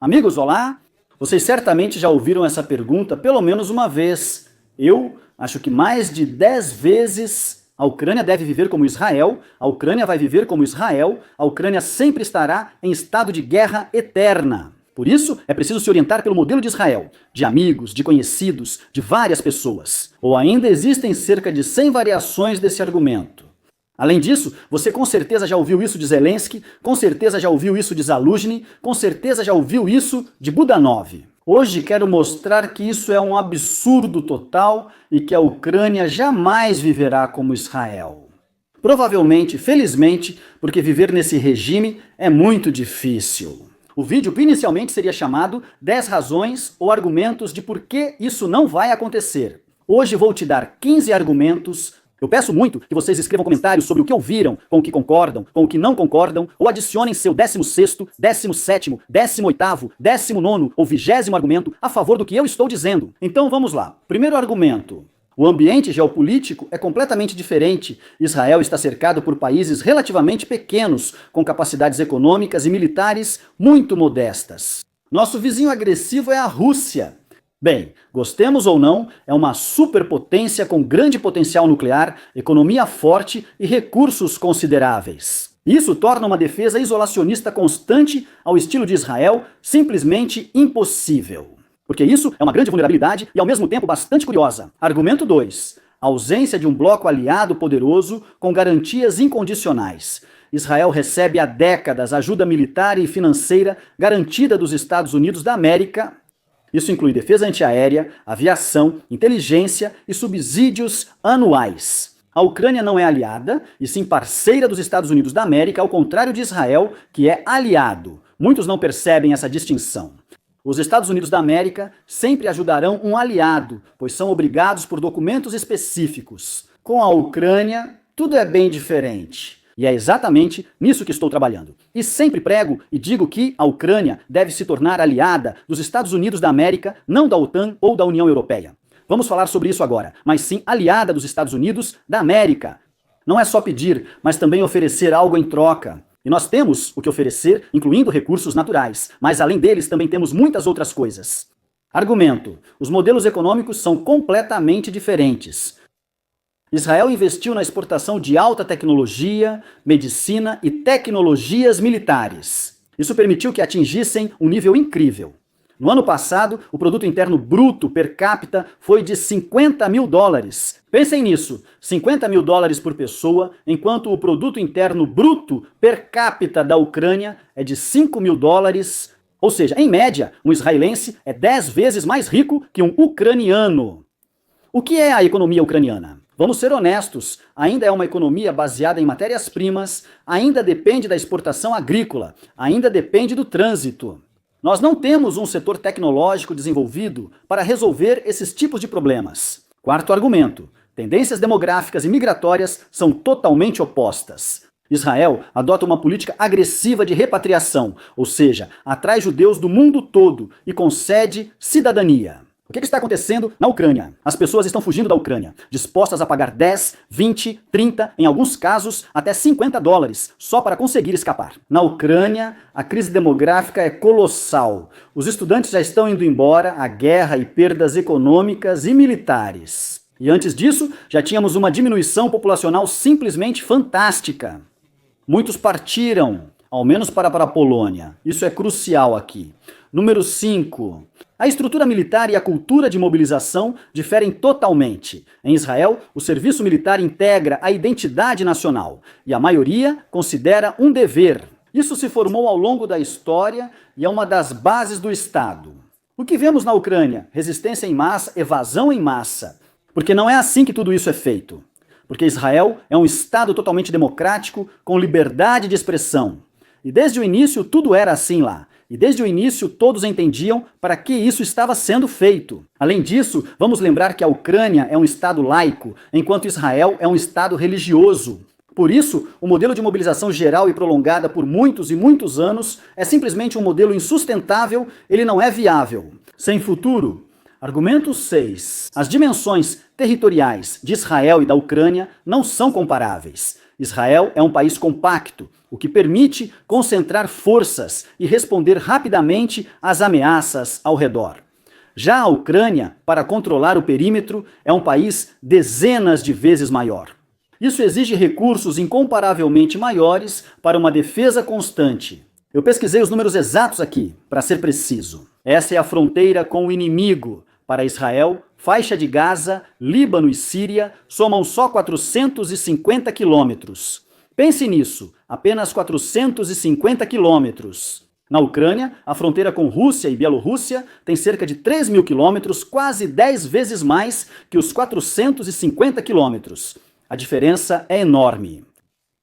Amigos, olá! Vocês certamente já ouviram essa pergunta pelo menos uma vez. Eu acho que mais de 10 vezes a Ucrânia deve viver como Israel, a Ucrânia vai viver como Israel, a Ucrânia sempre estará em estado de guerra eterna. Por isso, é preciso se orientar pelo modelo de Israel, de amigos, de conhecidos, de várias pessoas. Ou ainda existem cerca de 100 variações desse argumento. Além disso, você com certeza já ouviu isso de Zelensky, com certeza já ouviu isso de Zaluzhny, com certeza já ouviu isso de Budanov. Hoje quero mostrar que isso é um absurdo total e que a Ucrânia jamais viverá como Israel. Provavelmente, felizmente, porque viver nesse regime é muito difícil. O vídeo inicialmente seria chamado 10 razões ou argumentos de por que isso não vai acontecer. Hoje vou te dar 15 argumentos. Eu peço muito que vocês escrevam comentários sobre o que ouviram, com o que concordam, com o que não concordam, ou adicionem seu 16º, 17º, 18º, 19º ou 20º argumento a favor do que eu estou dizendo. Então vamos lá. Primeiro argumento. O ambiente geopolítico é completamente diferente. Israel está cercado por países relativamente pequenos, com capacidades econômicas e militares muito modestas. Nosso vizinho agressivo é a Rússia. Bem, gostemos ou não, é uma superpotência com grande potencial nuclear, economia forte e recursos consideráveis. Isso torna uma defesa isolacionista constante ao estilo de Israel simplesmente impossível. Porque isso é uma grande vulnerabilidade e ao mesmo tempo bastante curiosa. Argumento 2. A ausência de um bloco aliado poderoso com garantias incondicionais. Israel recebe há décadas ajuda militar e financeira garantida dos Estados Unidos da América. Isso inclui defesa antiaérea, aviação, inteligência e subsídios anuais. A Ucrânia não é aliada, e sim parceira dos Estados Unidos da América, ao contrário de Israel, que é aliado. Muitos não percebem essa distinção. Os Estados Unidos da América sempre ajudarão um aliado, pois são obrigados por documentos específicos. Com a Ucrânia, tudo é bem diferente. E é exatamente nisso que estou trabalhando. E sempre prego e digo que a Ucrânia deve se tornar aliada dos Estados Unidos da América, não da OTAN ou da União Europeia. Vamos falar sobre isso agora, mas sim aliada dos Estados Unidos da América. Não é só pedir, mas também oferecer algo em troca. E nós temos o que oferecer, incluindo recursos naturais, mas além deles também temos muitas outras coisas. Argumento: os modelos econômicos são completamente diferentes. Israel investiu na exportação de alta tecnologia, medicina e tecnologias militares. Isso permitiu que atingissem um nível incrível. No ano passado, o produto interno bruto per capita foi de 50 mil dólares. Pensem nisso, 50 mil dólares por pessoa, enquanto o produto interno bruto per capita da Ucrânia é de 5 mil dólares. Ou seja, em média, um israelense é 10 vezes mais rico que um ucraniano. O que é a economia ucraniana? Vamos ser honestos, ainda é uma economia baseada em matérias-primas, ainda depende da exportação agrícola, ainda depende do trânsito. Nós não temos um setor tecnológico desenvolvido para resolver esses tipos de problemas. Quarto argumento: tendências demográficas e migratórias são totalmente opostas. Israel adota uma política agressiva de repatriação, ou seja, atrai judeus do mundo todo e concede cidadania. O que está acontecendo na Ucrânia? As pessoas estão fugindo da Ucrânia, dispostas a pagar 10, 20, 30, em alguns casos até 50 dólares, só para conseguir escapar. Na Ucrânia, a crise demográfica é colossal. Os estudantes já estão indo embora, a guerra e perdas econômicas e militares. E antes disso, já tínhamos uma diminuição populacional simplesmente fantástica. Muitos partiram, ao menos para a Polônia. Isso é crucial aqui. Número 5. A estrutura militar e a cultura de mobilização diferem totalmente. Em Israel, o serviço militar integra a identidade nacional e a maioria considera um dever. Isso se formou ao longo da história e é uma das bases do Estado. O que vemos na Ucrânia? Resistência em massa, evasão em massa. Porque não é assim que tudo isso é feito. Porque Israel é um Estado totalmente democrático, com liberdade de expressão. E desde o início tudo era assim lá. E desde o início todos entendiam para que isso estava sendo feito. Além disso, vamos lembrar que a Ucrânia é um Estado laico, enquanto Israel é um Estado religioso. Por isso, o modelo de mobilização geral e prolongada por muitos e muitos anos é simplesmente um modelo insustentável, ele não é viável. Sem futuro. Argumento 6. As dimensões territoriais de Israel e da Ucrânia não são comparáveis. Israel é um país compacto, o que permite concentrar forças e responder rapidamente às ameaças ao redor. Já a Ucrânia, para controlar o perímetro, é um país dezenas de vezes maior. Isso exige recursos incomparavelmente maiores para uma defesa constante. Eu pesquisei os números exatos aqui, para ser preciso. Essa é a fronteira com o inimigo. Para Israel, faixa de Gaza, Líbano e Síria somam só 450 quilômetros. Pense nisso, apenas 450 quilômetros. Na Ucrânia, a fronteira com Rússia e Bielorrússia tem cerca de 3.000 quilômetros, quase 10 vezes mais que os 450 quilômetros. A diferença é enorme.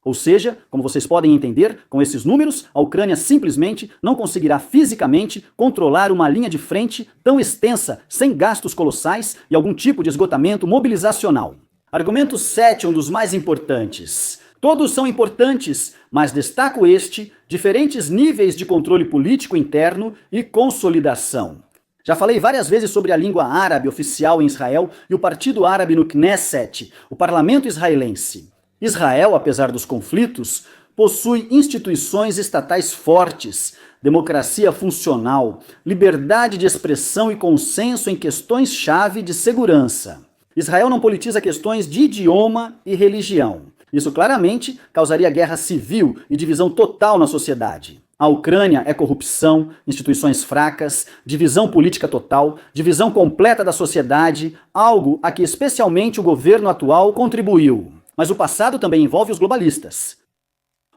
Ou seja, como vocês podem entender, com esses números, a Ucrânia simplesmente não conseguirá fisicamente controlar uma linha de frente tão extensa, sem gastos colossais e algum tipo de esgotamento mobilizacional. Argumento 7, um dos mais importantes. Todos são importantes, mas destaco este: diferentes níveis de controle político interno e consolidação. Já falei várias vezes sobre a língua árabe oficial em Israel e o Partido Árabe no Knesset, o parlamento israelense. Israel, apesar dos conflitos, possui instituições estatais fortes, democracia funcional, liberdade de expressão e consenso em questões-chave de segurança. Israel não politiza questões de idioma e religião. Isso claramente causaria guerra civil e divisão total na sociedade. A Ucrânia é corrupção, instituições fracas, divisão política total, divisão completa da sociedade, algo a que especialmente o governo atual contribuiu. Mas o passado também envolve os globalistas.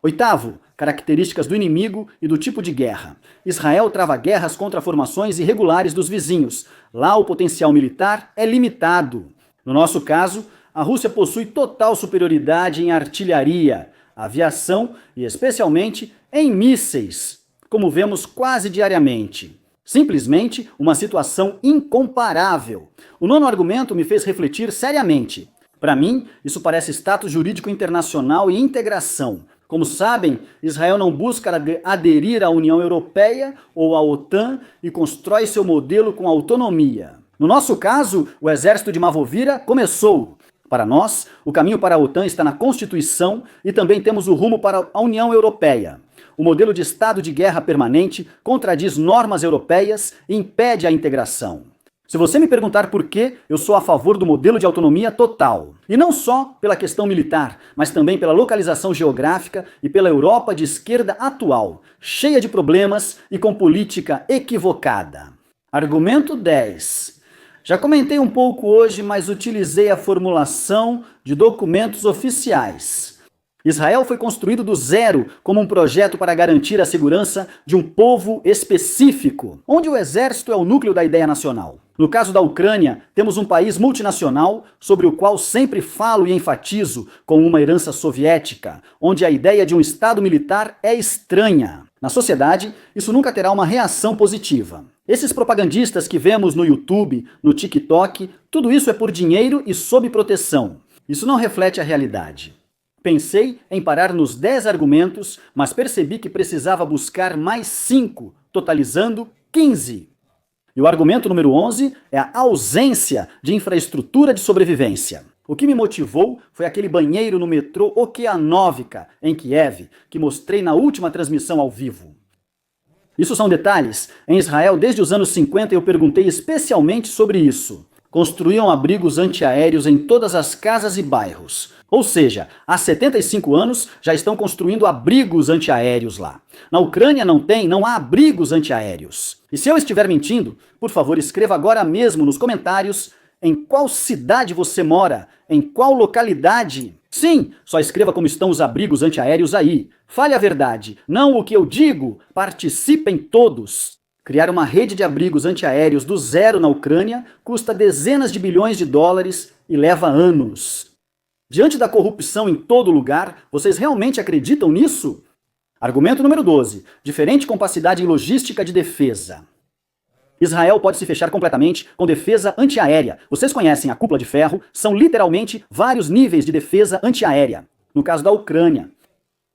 8º, características do inimigo e do tipo de guerra. Israel trava guerras contra formações irregulares dos vizinhos. Lá o potencial militar é limitado. No nosso caso, a Rússia possui total superioridade em artilharia, aviação e especialmente em mísseis, como vemos quase diariamente. Simplesmente uma situação incomparável. O 9º argumento me fez refletir seriamente. Para mim, isso parece status jurídico internacional e integração. Como sabem, Israel não busca aderir à União Europeia ou à OTAN e constrói seu modelo com autonomia. No nosso caso, o exército de Mavovira começou. Para nós, o caminho para a OTAN está na Constituição e também temos o rumo para a União Europeia. O modelo de estado de guerra permanente contradiz normas europeias e impede a integração. Se você me perguntar por que, eu sou a favor do modelo de autonomia total. E não só pela questão militar, mas também pela localização geográfica e pela Europa de esquerda atual, cheia de problemas e com política equivocada. Argumento 10. Já comentei um pouco hoje, mas utilizei a formulação de documentos oficiais. Israel foi construído do zero como um projeto para garantir a segurança de um povo específico, onde o exército é o núcleo da ideia nacional. No caso da Ucrânia, temos um país multinacional sobre o qual sempre falo e enfatizo com uma herança soviética, onde a ideia de um Estado militar é estranha. Na sociedade, isso nunca terá uma reação positiva. Esses propagandistas que vemos no YouTube, no TikTok, tudo isso é por dinheiro e sob proteção. Isso não reflete a realidade. Pensei em parar nos 10 argumentos, mas percebi que precisava buscar mais 5, totalizando 15. E o argumento número 11 é a ausência de infraestrutura de sobrevivência. O que me motivou foi aquele banheiro no metrô Okeanovka, em Kiev, que mostrei na última transmissão ao vivo. Isso são detalhes. Em Israel, desde os anos 50, eu perguntei especialmente sobre isso. Construíam abrigos antiaéreos em todas as casas e bairros. Ou seja, há 75 anos já estão construindo abrigos antiaéreos lá. Na Ucrânia não há abrigos antiaéreos. E se eu estiver mentindo, por favor, escreva agora mesmo nos comentários em qual cidade você mora, em qual localidade. Sim, só escreva como estão os abrigos antiaéreos aí. Fale a verdade, não o que eu digo. Participem todos. Criar uma rede de abrigos antiaéreos do zero na Ucrânia custa dezenas de bilhões de dólares e leva anos. Diante da corrupção em todo lugar, vocês realmente acreditam nisso? Argumento número 12. Diferente capacidade em logística de defesa. Israel pode se fechar completamente com defesa antiaérea. Vocês conhecem a cúpula de ferro? São literalmente vários níveis de defesa antiaérea. No caso da Ucrânia,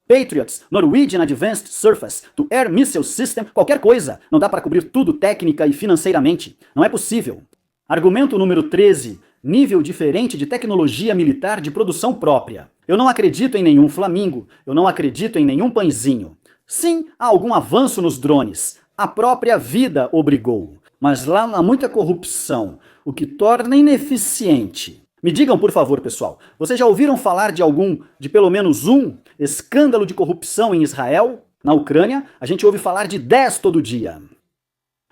Patriots, Norwegian Advanced Surface, to Air Missile System, qualquer coisa. Não dá para cobrir tudo técnica e financeiramente. Não é possível. Argumento número 13. nível diferente de tecnologia militar de produção própria. Eu não acredito em nenhum flamingo, eu não acredito em nenhum pãezinho. Sim, há algum avanço nos drones. A própria vida obrigou. Mas lá há muita corrupção, o que torna ineficiente. Me digam, por favor, pessoal, vocês já ouviram falar de pelo menos um escândalo de corrupção em Israel? Na Ucrânia, a gente ouve falar de 10 todo dia.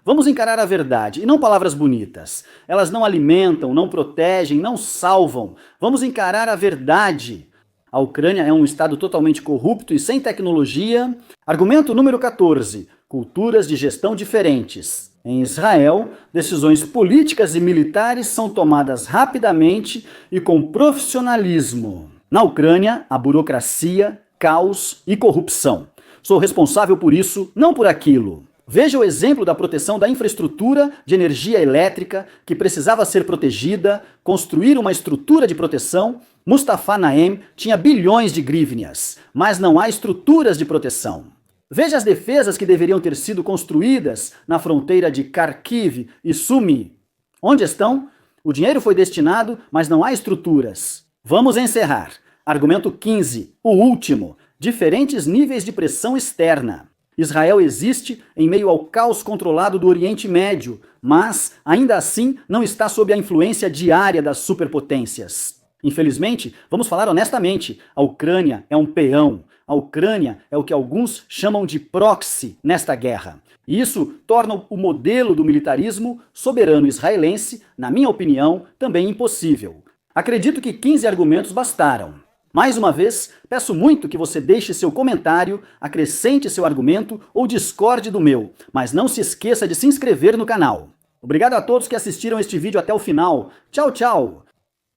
Vamos encarar a verdade, e não palavras bonitas. Elas não alimentam, não protegem, não salvam. Vamos encarar a verdade. A Ucrânia é um estado totalmente corrupto e sem tecnologia. Argumento número 14. Culturas de gestão diferentes. Em Israel, decisões políticas e militares são tomadas rapidamente e com profissionalismo. Na Ucrânia, há burocracia, caos e corrupção. Sou responsável por isso, não por aquilo. Veja o exemplo da proteção da infraestrutura de energia elétrica, que precisava ser protegida, construir uma estrutura de proteção. Mustafa Naem tinha bilhões de grivnias, mas não há estruturas de proteção. Veja as defesas que deveriam ter sido construídas na fronteira de Kharkiv e Sumy. Onde estão? O dinheiro foi destinado, mas não há estruturas. Vamos encerrar. Argumento 15, o último. Diferentes níveis de pressão externa. Israel existe em meio ao caos controlado do Oriente Médio, mas, ainda assim, não está sob a influência diária das superpotências. Infelizmente, vamos falar honestamente, a Ucrânia é um peão. A Ucrânia é o que alguns chamam de proxy nesta guerra. E isso torna o modelo do militarismo soberano israelense, na minha opinião, também impossível. Acredito que 15 argumentos bastaram. Mais uma vez, peço muito que você deixe seu comentário, acrescente seu argumento ou discorde do meu, mas não se esqueça de se inscrever no canal. Obrigado a todos que assistiram este vídeo até o final. Tchau, tchau!